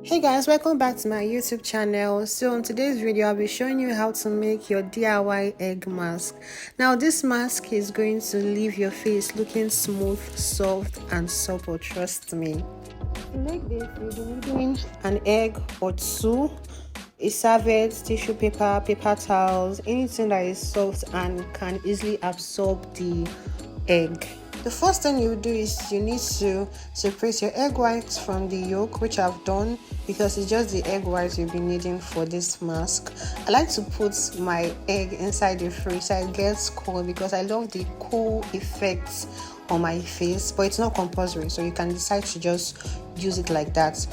Hey guys, welcome back to my YouTube channel. So in today's video, I'll be showing you how to make your DIY egg mask. Now this mask is going to leave your face looking smooth, soft and supple, trust me. To make this, you'll be needing an egg or two, a serviette, tissue paper, paper towels, anything that is soft and can easily absorb the egg. The first thing you do is you need to separate your egg whites from the yolk, which I've done because it's just the egg whites you'll be needing for this mask. I like to put my egg inside the fridge so it gets cold because I love the cool effects on my face, but it's not compulsory, so you can decide to just use it like that.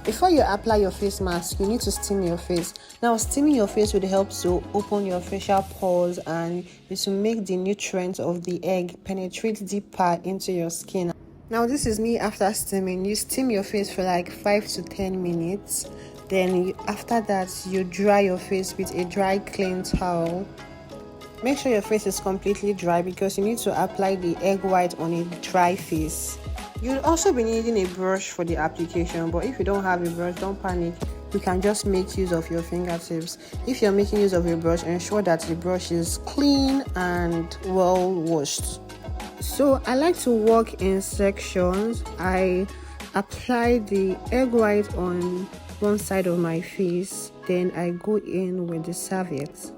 Before you apply your face mask, you need to steam your face. Now, steaming your face will help to open your facial pores and it will make the nutrients of the egg penetrate deeper into your skin. Now, this is me after steaming. You steam your face for like 5 to 10 minutes. Then after that, you dry your face with a dry, clean towel. Make sure your face is completely dry because you need to apply the egg white on a dry face. You'll also be needing a brush for the application, but if you don't have a brush, don't panic. You can just make use of your fingertips. If you're making use of a brush, ensure that the brush is clean and well washed. So I like to work in sections. I apply the egg white on one side of my face, then I go in with the serviette.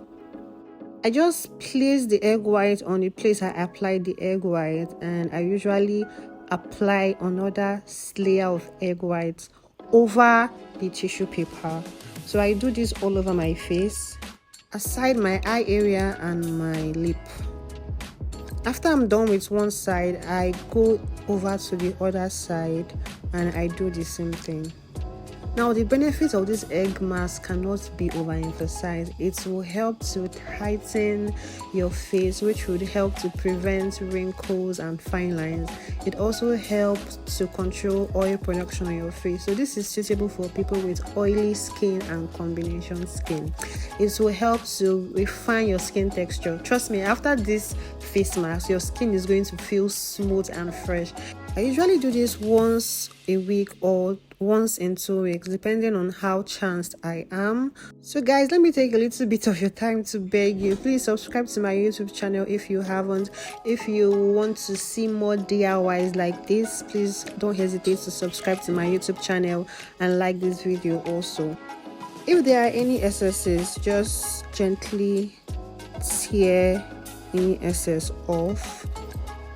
I just place the egg white on the place I applied the egg white, and I usually apply another layer of egg white over the tissue paper. So I do this all over my face, aside my eye area and my lip. After I'm done with one side, I go over to the other side and I do the same thing. Now, the benefits of this egg mask cannot be overemphasized. It will help to tighten your face, which would help to prevent wrinkles and fine lines. It also helps to control oil production on your face. So this is suitable for people with oily skin and combination skin. It will help to refine your skin texture. Trust me, after this face mask, your skin is going to feel smooth and fresh. I usually do this once a week or once in 2 weeks, depending on how chanced I am. So guys, let me take a little bit of your time to beg you, please subscribe to my YouTube channel if you haven't. If you want to see more DIYs like this, please don't hesitate to subscribe to my YouTube channel and like this video also. If there are any excesses, just gently tear any excess off,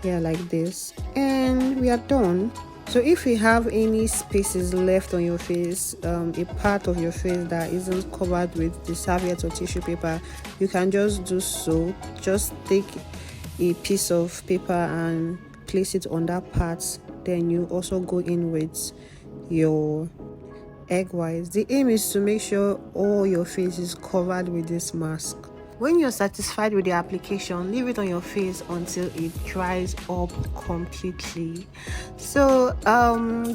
yeah, like this, and we are done. So if you have any spaces left on your face, a part of your face that isn't covered with the serviette or tissue paper, you can just do so. Just take a piece of paper and place it on that part. Then you also go in with your egg whites. The aim is to make sure all your face is covered with this mask. When you're satisfied with the application, leave it on your face until it dries up completely. So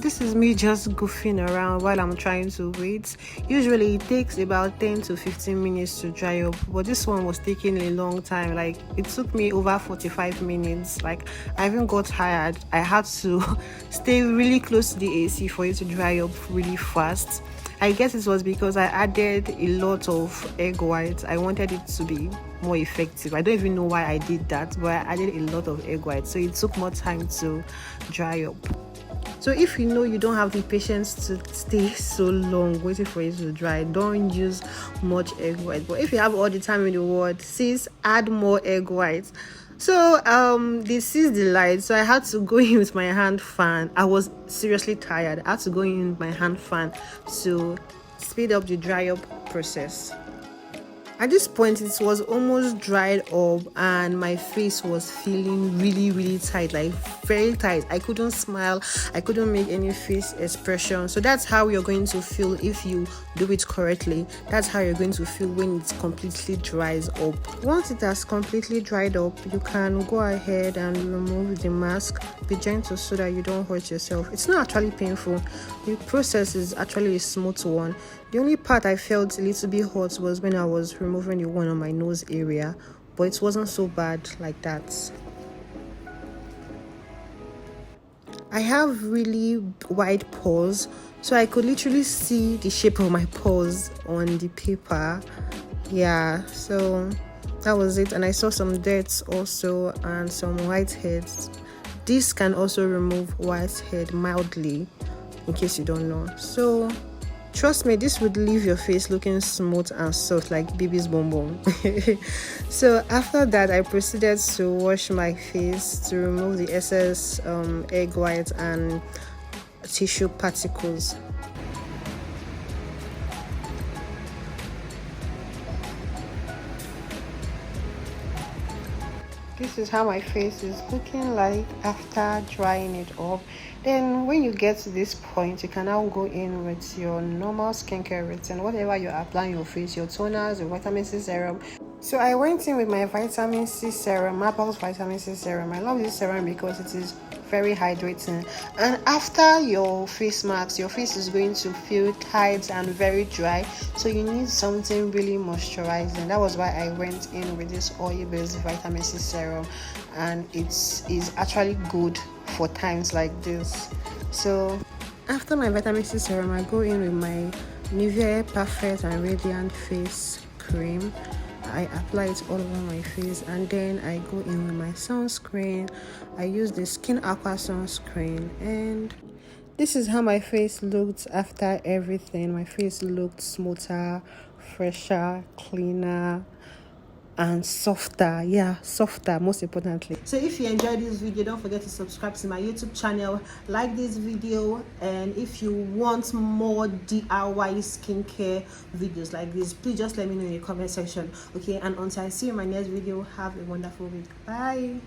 this is me just goofing around while I'm trying to wait. Usually it takes about 10 to 15 minutes to dry up, but this one was taking a long time. Like, it took me over 45 minutes. Like, I even got tired. I had to stay really close to the AC for it to dry up really fast. I guess it was because I added a lot of egg whites. I wanted it to be more effective. I don't even know why I did that, but I added a lot of egg whites, so it took more time to dry up. So if you know you don't have the patience to stay so long waiting for it to dry, don't use much egg white. But if you have all the time in the world, sis, add more egg whites. So this is the light, so I had to go in with my hand fan. I was seriously tired. I had to go in with my hand fan to speed up the dry up process. At this point, it was almost dried up and my face was feeling really tight, like very tight. I couldn't smile, I couldn't make any face expression. So that's how you're going to feel if you do it correctly. That's how you're going to feel when it completely dries up. Once it has completely dried up, you can go ahead and remove the mask. Be gentle so that you don't hurt yourself. It's not actually painful. The process is actually a smooth one. The only part I felt a little bit hot was when I was removing the one on my nose area, but it wasn't so bad like that. I have really wide pores, So I could literally see the shape of my pores on the paper. Yeah, so that was it. And I saw some dirt also and some whiteheads. This can also remove whitehead mildly, in case you don't know. So trust me, this would leave your face looking smooth and soft like baby's bonbon. So after that, I proceeded to wash my face to remove the excess egg white and tissue particles. This is how my face is looking like after drying it up. Then when you get to this point, you can now go in with your normal skincare routine, whatever you're applying your face, your toners, your vitamin C serum. So I went in with my vitamin C serum, Apple's vitamin C serum. I love this serum because it is very hydrating, and after your face mask, your face is going to feel tight and very dry, so you need something really moisturizing. That was why I went in with this oil-based vitamin C serum, and it is actually good for times like this. So after my vitamin C serum, I go in with my Nivea Perfect and Radiant Face Cream. I apply it all over my face, and then I go in with my sunscreen. I use the Skin Aqua sunscreen, and this is how my face looked after everything. My face looked smoother, fresher, cleaner, and softer. Yeah, softer, most importantly. So if you enjoyed this video, don't forget to subscribe to my YouTube channel, like this video, and if you want more DIY skincare videos like this, please just let me know in the comment section. Okay, and until I see you in my next video, have a wonderful week. Bye.